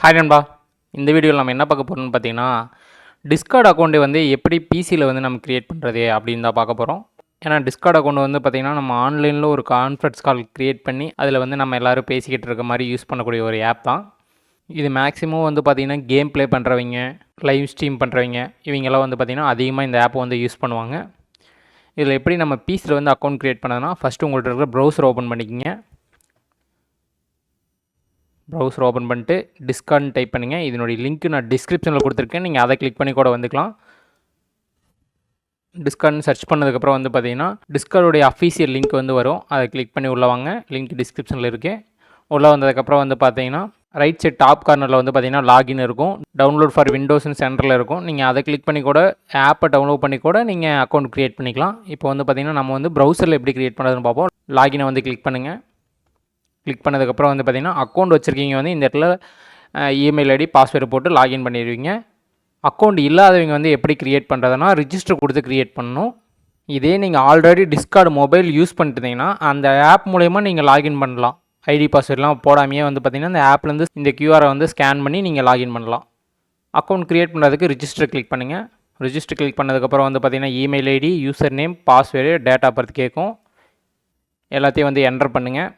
Hi நண்பா. இந்த வீடியோவில் நம்ம என்ன பார்க்க போகிறோம்னு பார்த்தீங்கன்னா, டிஸ்கார்ட் அக்கௌண்ட்டை வந்து எப்படி பிசியில் வந்து நம்ம கிரியேட் பண்ணுறது அப்படின்னு தான் பார்க்க போகிறோம். ஏன்னா டிஸ்கார்ட் அக்கௌண்ட் வந்து பார்த்திங்கன்னா, நம்ம ஆன்லைனில் ஒரு கான்ஃபரன்ஸ் கால் கிரியேட் பண்ணி அதில் வந்து நம்ம எல்லோரும் பேசிக்கிட்டு இருக்க மாதிரி யூஸ் பண்ணக்கூடிய ஒரு ஆப் தான். இது மேக்ஸிமம் வந்து பார்த்திங்கன்னா கேம் ப்ளே பண்ணுறவங்க, லைவ் ஸ்ட்ரீம் பண்ணுறவங்க இவங்கெல்லாம் வந்து பார்த்திங்கன்னா அதிகமாக இந்த ஆப்பை வந்து யூஸ் பண்ணுவாங்க. இதில் எப்படி நம்ம பிசியில் வந்து அக்கௌண்ட் கிரியேட் பண்ணதுன்னா, ஃபஸ்ட்டு உங்கள்கிட்ட இருக்கிற ப்ரௌசர் ஓப்பன் பண்ணிக்கிங்க. ப்ரௌசர் ஓப்பன் பண்ணிட்டு டிஸ்கார்ட்னு டைப் பண்ணுங்கள். இதனுடைய லிங்க் நான் டிஸ்கிரிப்ஷனில் கொடுத்துருக்கேன். நீங்கள் அதை கிளிக் பண்ணி கூட வந்துக்கலாம். டிஸ்கார்ட்னு சர்ச் பண்ணதுக்கப்புறம் வந்து பார்த்தீங்கன்னா டிஸ்கார்டுடைய அஃபீஷியல் லிங்க் வந்து வரும். அதை கிளிக் பண்ணி உள்ளே வாங்க. லிங்க் டிஸ்கிரிப்ஷனில் இருக்குது. உள்ளே வந்ததுக்கப்புறம் வந்து பார்த்தீங்கன்னா ரைட் சைட் டாப் கார்னரில் வந்து பார்த்தீங்கன்னா லாகின் இருக்கும். டவுன்லோட் ஃபார் விண்டோஸ்னு சென்டரில் இருக்கும். நீங்கள் அதை கிளிக் பண்ணி கூட ஆப்பை டவுன்லோட் பண்ணி கூட நீங்கள் அக்கௌண்ட் க்ரியேட் பண்ணிக்கலாம். இப்போ வந்து பார்த்தீங்கன்னா நம்ம வந்து ப்ரௌசரில் எப்படி க்ரியேட் பண்ணுறதுன்னு பார்ப்போம். லாகினை வந்து கிளிக் பண்ணுங்கள். கிளிக் பண்ணதுக்கப்புறம் வந்து பார்த்திங்கன்னா அக்கௌண்ட் வச்சுருக்கீங்க வந்து இந்த இடத்துல இமெயில் ஐடி பாஸ்வேர்டு போட்டு லாகின் பண்ணிடுவீங்க. அக்கௌண்ட் இல்லாதவங்க வந்து எப்படி க்ரியேட் பண்ணுறதுனா ரிஜிஸ்டர் கொடுத்து க்ரியேட் பண்ணணும். இதே நீங்கள் ஆல்ரெடி டிஸ்கார்டு மொபைல் யூஸ் பண்ணிட்டீங்கன்னா அந்த ஆப் மூலயமா நீங்கள் லாகின் பண்ணலாம். ஐடி பாஸ்வேர்ட்லாம் போடாமையே வந்து பார்த்திங்கன்னா இந்த ஆப்லேருந்து இந்த கியூஆரை வந்து ஸ்கேன் பண்ணி நீங்கள் லாகின் பண்ணலாம். அக்கௌண்ட் க்ரியேட் பண்ணுறதுக்கு ரிஜிஸ்டர் கிளிக் பண்ணுங்கள். ரிஜிஸ்டர் கிளிக் பண்ணதுக்கப்புறம் வந்து பார்த்திங்கன்னா email ID, user name, password, date of birth கேட்கும். எல்லாத்தையும் வந்து என்டர் பண்ணுங்கள்.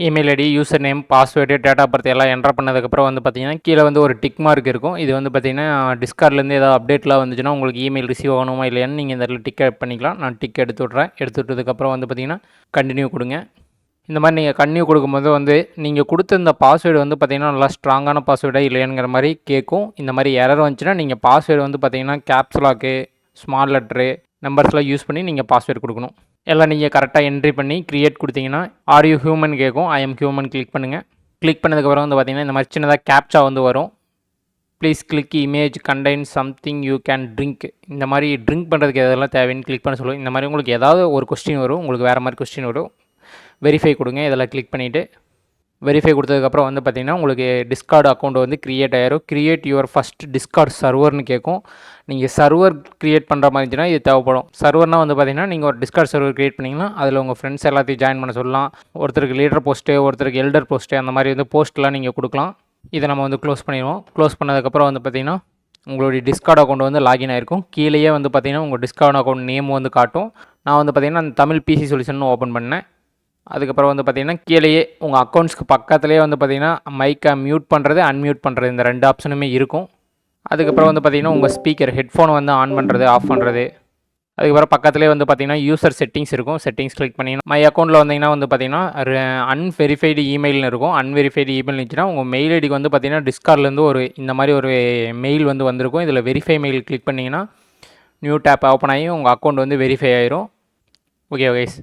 Email ID, user name, password, date of birth எல்லாம் என்டர் பண்ணதுக்கப்புறம் வந்து பார்த்திங்கன்னா கீழே வந்து ஒரு டிக் மார்க் இருக்கும். இது வந்து பார்த்திங்கன்னா டிஸ்கார்ட்லேருந்து ஏதாவது அப்டேட்லாம் வந்துச்சுன்னா உங்களுக்கு இமெயில் ரிசீவ் ஆகணுமா இல்லையான்னு நீங்கள் இந்த இடத்துல டிக் பண்ணிக்கலாம். நான் டிக் எடுத்து விட்றேன். எடுத்து விட்டதுக்கப்புறம் வந்து பார்த்திங்கன்னா கண்டினியூ கொடுங்க. இந்த மாதிரி நீங்கள் கண்டினியூ கொடுக்கும்போது வந்து நீங்கள் கொடுத்த இந்த பாஸ்வேர்டு வந்து பார்த்திங்கன்னா நல்லா ஸ்ட்ராங்கான பாஸ்வேர்டாக இல்லையாங்கிற மாதிரி கேட்கும். இந்த மாதிரி எரர் வந்துச்சுன்னா நீங்கள் பாஸ்வேர்டு வந்து பார்த்திங்கன்னா கேப்ஸ்லாக்கு, ஸ்மால் லெட்ரு, நம்பர்ஸ்லாம் யூஸ் பண்ணி நீங்கள் பாஸ்வேர்டு கொடுக்கணும். எல்லாம் நீங்கள் கரெக்டாக என்ட்ரி பண்ணி க்ரியேட் கொடுத்தீங்கன்னா ஆர் யூ ஹியூமன் கேட்கும். ஐ எம் ஹியூமன் கிளிக் பண்ணுங்கள். கிளிக் பண்ணதுக்கப்புறம் வந்து பார்த்திங்கன்னா இந்த மாதிரி சின்னதாக கேப்சா வந்து வரும். Please click image contain something you can drink. இந்த மாதிரி ட்ரிங்க் பண்ணுறதுக்கு எதெல்லாம் தேவைன்னு கிளிக் பண்ண சொல்லுவோம். இந்த மாதிரி உங்களுக்கு ஏதாவது ஒரு கொஸ்டின் வரும். உங்களுக்கு வேறு மாதிரி கொஸ்டின் வரும். வெரிஃபை கொடுங்க. இதெல்லாம் கிளிக் பண்ணிவிட்டு வெரிஃபை கொடுத்ததுக்கப்புறம் வந்து பார்த்திங்கன்னா உங்களுக்கு டிஸ்கார்டு அக்கௌண்ட் வந்து க்ரியேட் ஆயிரும். க்ரியேட் யுவர் ஃபஸ்ட் டிஸ்கார்டு சர்வர்னு கேட்கும். நீங்கள் சர்வர் க்ரியேட் பண்ணுற மாதிரி இருந்துச்சுன்னா இது தேவைப்படும். சர்வர்னால் வந்து பார்த்திங்கன்னா நீங்கள் ஒரு டிஸ்கார்டு சர்வர் க்ரியேட் பண்ணிங்கன்னா அதில் உங்கள் ஃப்ரெண்ட்ஸ் எல்லாத்தையும் ஜாயின் பண்ண சொல்லலாம். ஒருத்தருக்கு லீடர் போஸ்ட்டு, ஒருத்தருக்கு எல்டர் போஸ்ட்டு, அந்த மாதிரி வந்து போஸ்ட்லாம் நீங்கள் கொடுக்கலாம். இதை நம்ம வந்து க்ளோஸ் பண்ணிடுவோம். க்ளோஸ் பண்ணதுக்கப்புறம் வந்து பார்த்திங்கன்னா உங்களுடைய டிஸ்கார்டு அக்கௌண்ட் வந்து லாகின் ஆகிருக்கும். கீழேயே வந்து பார்த்திங்கன்னா உங்கள் டிஸ்கார்டு அக்கௌண்ட் நேம் வந்து காட்டும். நான் வந்து பார்த்திங்கன்னா அந்த தமிழ் பிசி சொல்யூஷன் ஓப்பன் பண்ணேன். அதுக்கப்புறம் வந்து பார்த்திங்கன்னா கீழேயே உங்கள் அக்கௌண்ட்ஸ்க்கு பக்கத்துலேயே வந்து பார்த்திங்கன்னா மைக்கை மியூட் பண்ணுறது, அன்மியூட் பண்ணுறது இந்த 2 ஆப்ஷனுமே இருக்கும். அதுக்கப்புறம் வந்து பார்த்திங்கன்னா உங்கள் ஸ்பீக்கர் ஹெட்ஃபோனை வந்து ஆன் பண்ணுறது, ஆஃப் பண்ணுறது. அதுக்கப்புறம் பக்கத்துலேயே வந்து பார்த்திங்கன்னா யூசர் செட்டிங்ஸ் இருக்கும். செட்டிங்ஸ் கிளிக் பண்ணிங்கன்னா மை அக்கௌண்ட்டில் வந்தீங்கன்னா வந்து பார்த்திங்கன்னா அன்வெரிஃபைடு இமெயில்னு இருக்கும். அன்வெரிஃபைடு இமெயில் இருந்துச்சுன்னா உங்கள் மெயில் ஐடிக்கு வந்து பார்த்திங்கன்னா டிஸ்கார்ட்லேருந்து ஒரு இந்த மாதிரி ஒரு மெயில் வந்து வந்திருக்கும். இதில் வெரிஃபை மெயில் கிளிக் பண்ணிங்கன்னா நியூ டேப் ஓப்பன் ஆகி உங்கள் அக்கௌண்ட் வந்து வெரிஃபை ஆயிரும். Okay guys.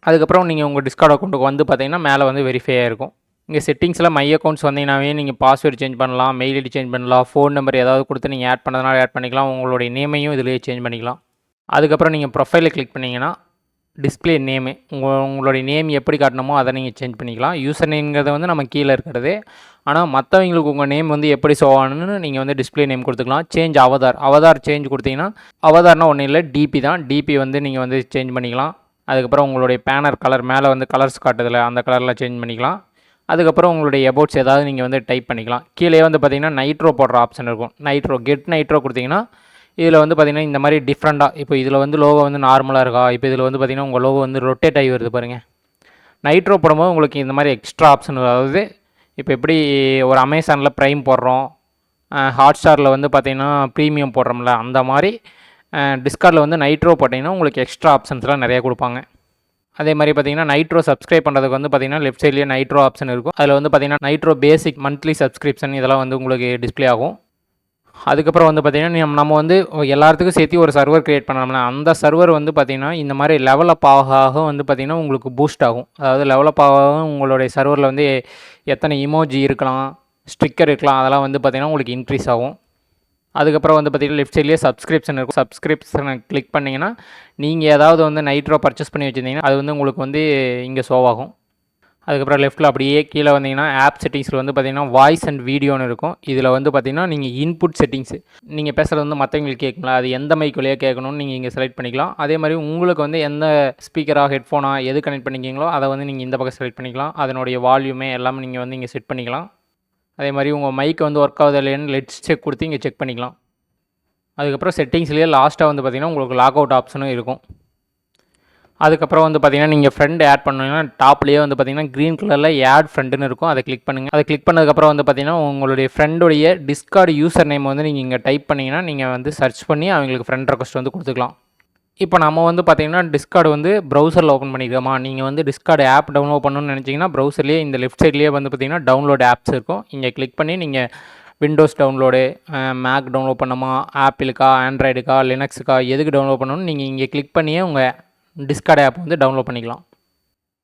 அதுக்கப்புறம் நீங்கள் உங்கள் டிஸ்கார்ட் அக்கௌண்ட்டுக்கு வந்து பார்த்தீங்கன்னா மேலே வந்து வெரிஃபை ஆகிருக்கும். இங்கே செட்டிங்ஸில் மை அக்கௌண்ட்ஸ் வந்தீங்கன்னாவே நீங்கள் பாஸ்வேர்டு சேஞ்ச் பண்ணலாம், மெயில் ஐடி சேஞ்ச் பண்ணலாம், ஃபோன் நம்பர் ஏதாவது கொடுத்து நீங்கள் ஆட் பண்ணதுனால ஆட் பண்ணிக்கலாம். உங்களுடைய நேமையும் இதிலேயே சேஞ்ச் பண்ணிக்கலாம். அதுக்கப்புறம் நீங்கள் ப்ரொஃபைலை கிளிக் பண்ணிங்கன்னா டிஸ்பிளே நேமு உங்களுடைய நேம் எப்படி காட்டணுமோ அதை நீங்கள் சேஞ்ச் பண்ணிக்கலாம். யூசர் நேம்ங்கிறது வந்து நம்ம கீழே இருக்கிறது. ஆனால் மற்றவங்களுக்கு உங்கள் நேம் வந்து எப்படி ஷோ ஆகணுன்னு நீங்கள் வந்து டிஸ்பிளே நேம் கொடுத்துக்கலாம். சேஞ்ச் அவதார் சேஞ்ச் கொடுத்தீங்கன்னா அவதார்னால் ஒன்றும் இல்லை, டிபி தான். டிபி வந்து நீங்கள் வந்து சேஞ்ச் பண்ணிக்கலாம். அதுக்கப்புறம் உங்களுடைய பேனர் கலர் மேலே வந்து கலர்ஸ் காட்டுதில்ல அந்த கலரில் சேஞ்ச் பண்ணிக்கலாம். அதுக்கப்புறம் உங்களுடைய எபோட்ஸ் ஏதாவது நீங்கள் வந்து டைப் பண்ணிக்கலாம். கீழே வந்து பார்த்திங்கன்னா நைட்ரோ போடுற ஆப்ஷன் இருக்கும். கெட் நைட்ரோ கொடுத்தீங்கன்னா இதில் வந்து பார்த்திங்கன்னா இந்த மாதிரி டிஃப்ரெண்ட்டாக இப்போ இதில் வந்து லோகோ வந்து நார்மலாக இருக்கா, இப்போ இதில் வந்து பார்த்திங்கன்னா உங்கள் லோகோ வந்து ரொட்டேட் ஆகி வருது பாருங்கள். நைட்ரோ போடும்போது உங்களுக்கு இந்த மாதிரி எக்ஸ்ட்ரா ஆப்ஷன் அதாவது இப்போ எப்படி ஒரு அமேசானில் ப்ரைம் போடுறோம், ஹாட்ஸ்டாரில் வந்து பார்த்திங்கன்னா ப்ரீமியம் போடுறோம்ல, அந்த மாதிரி டிஸ்கார்டில் வந்து நைட்ரோ போட்டிங்கன்னா உங்களுக்கு எக்ஸ்ட்ரா ஆப்ஷன்ஸ்லாம் நிறையா கொடுப்பாங்க. அதே மாதிரி பார்த்திங்கன்னா நைட்ரோ சப்ஸ்கிரைப் பண்ணுறதுக்கு வந்து பார்த்திங்கன்னா லெஃப்ட் சைட்லேயே நைட்ரோ ஆப்ஷன் இருக்கும். அதில் வந்து பார்த்திங்கன்னா நைட்ரோ பேசிக் மந்த்லி சப்ஸ்கிரிப்ஷன் இதெல்லாம் வந்து உங்களுக்கு டிஸ்பிளே ஆகும். அதுக்கப்புறம் வந்து பார்த்திங்கன்னா நம்ம வந்து எல்லாத்துக்கும் சேர்த்து ஒரு சர்வர் க்ரியேட் பண்ணோம்னா அந்த சர்வர் வந்து பார்த்திங்கன்னா இந்த மாதிரி லெவலப் ஆக வந்து பார்த்திங்கன்னா உங்களுக்கு பூஸ்ட் ஆகும். அதாவது லெவலப் ஆக உங்களுடைய சர்வரில் வந்து எத்தனை இமோஜி இருக்கலாம், ஸ்டிக்கர் இருக்கலாம், அதெல்லாம் வந்து பார்த்திங்கன்னா உங்களுக்கு இன்க்ரீஸ் ஆகும். அதுக்கப்புறம் வந்து பார்த்திங்கன்னா லெஃப்ட் சைட்லேயே சப்ஸ்கிரிப்ஷன் இருக்கும். சப்ஸ்கிரிப்ஷனை கிளிக் பண்ணிங்கன்னா நீங்கள் ஏதாவது வந்து நைட்ரோ பர்ச்சேஸ் பண்ணி வச்சுருந்தீங்கன்னா அது வந்து உங்களுக்கு வந்து இங்கே ஷோ ஆகும். அதுக்கப்புறம் லெஃப்ட்டில் அப்படியே கீழே வந்தீங்கன்னா ஆப் செட்டிங்ஸில் வந்து பார்த்திங்கன்னா வாய்ஸ் அண்ட் வீடியோன்னு இருக்கும். இதில் வந்து பார்த்திங்கன்னா நீங்கள் இன்புட் செட்டிங்ஸு நீங்கள் பேசுகிறது வந்து மற்றவங்களுக்கு கேட்குங்களா, அது எந்த மைக் வழியாக கேட்கணும்னு நீங்கள் இங்கே செலக்ட் பண்ணிக்கலாம். அதே மாதிரி உங்களுக்கு வந்து எந்த ஸ்பீக்கராக ஹெட்ஃபோனாக எது கனெக்ட் பண்ணிக்கிங்களோ அதை வந்து நீங்கள் இந்த பக்கம் செலக்ட் பண்ணிக்கலாம். அதனுடைய வால்யூமே எல்லாமே நீங்கள் வந்து இங்கே செட் பண்ணிக்கலாம். அதே மாதிரி உங்கள் மைக் வந்து ஒர்க் ஆகுது இல்லையான்னு லெட்ஸ் செக் கொடுத்து இங்கே செக் பண்ணிக்கலாம். அதுக்கப்புறம் செட்டிங்ஸ்லேயே லாஸ்ட்டாக வந்து பார்த்திங்கன்னா உங்களுக்கு லாக் அவுட் ஆப்ஷனும் இருக்கும். அதுக்கப்புறம் வந்து பார்த்திங்கன்னா நீங்கள் ஃப்ரெண்ட் ஆட் பண்ணீங்கன்னா டாப்லேயே வந்து பார்த்திங்கன்னா க்ரீன் கலரில் ஆட் ஃப்ரெண்டுன்னு இருக்கும். அதை கிளிக் பண்ணுங்கள். அதை கிளிக் பண்ணதுக்கப்புறம் வந்து பார்த்திங்கன்னா உங்களுடைய ஃப்ரெண்டுடைய டிஸ்கார்டு யூசர் நேம் வந்து நீங்கள் இங்கே டைப் பண்ணிங்கன்னா நீங்கள் வந்து சர்ச் பண்ணி அவங்களுக்கு ஃப்ரெண்ட் ரெக்வஸ்ட் வந்து கொடுத்துக்கலாம். இப்போ நம்ம வந்து பார்த்திங்கன்னா டிஸ்கார்டு வந்து ப்ரௌசரில் ஓப்பன் பண்ணிக்கிறோமா, நீங்கள் வந்து டிஸ்கார்டு ஆப் டவுன்லோட் பண்ணணும்னு நினச்சிங்கன்னா ப்ரௌசர்லேயே இந்த லெஃப்ட் சைட்லேயே வந்து பார்த்திங்கன்னா டவுன்லோட் ஆப்ஸ் இருக்கும். இங்கே கிளிக் பண்ணி நீங்கள் விண்டோஸ் டவுன்லோடு, மேக் டவுன்லோட் பண்ணணுமா, ஆப்பிளுக்கா, ஆண்ட்ராய்டுக்கா, லினக்ஸுக்கா எதுக்கு டவுன்லோட் பண்ணணும்னு நீங்கள் இங்கே கிளிக் பண்ணியே உங்கள் டிஸ்கார்டு ஆப் வந்து டவுன்லோட் பண்ணிக்கலாம்.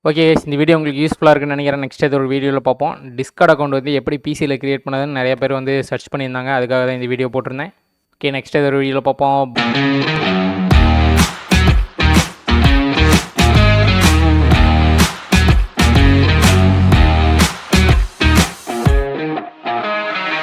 ஓகே, இந்த வீடியோ உங்களுக்கு யூஸ்ஃபுல்லாக இருக்குன்னு நினைக்கிறேன். நெக்ஸ்ட் இது ஒரு வீடியோவில் பார்ப்போம். டிஸ்கார்ட் அக்கௌண்ட் வந்து எப்படி பிசியில் க்ரியேட் பண்ணதுன்னு நிறைய பேர் வந்து சர்ச் பண்ணியிருந்தாங்க. அதுக்காக தான் இந்த வீடியோ போட்டிருந்தேன். ஓகே, நெக்ஸ்ட் இது ஒரு வீடியோவில் பார்ப்போம்.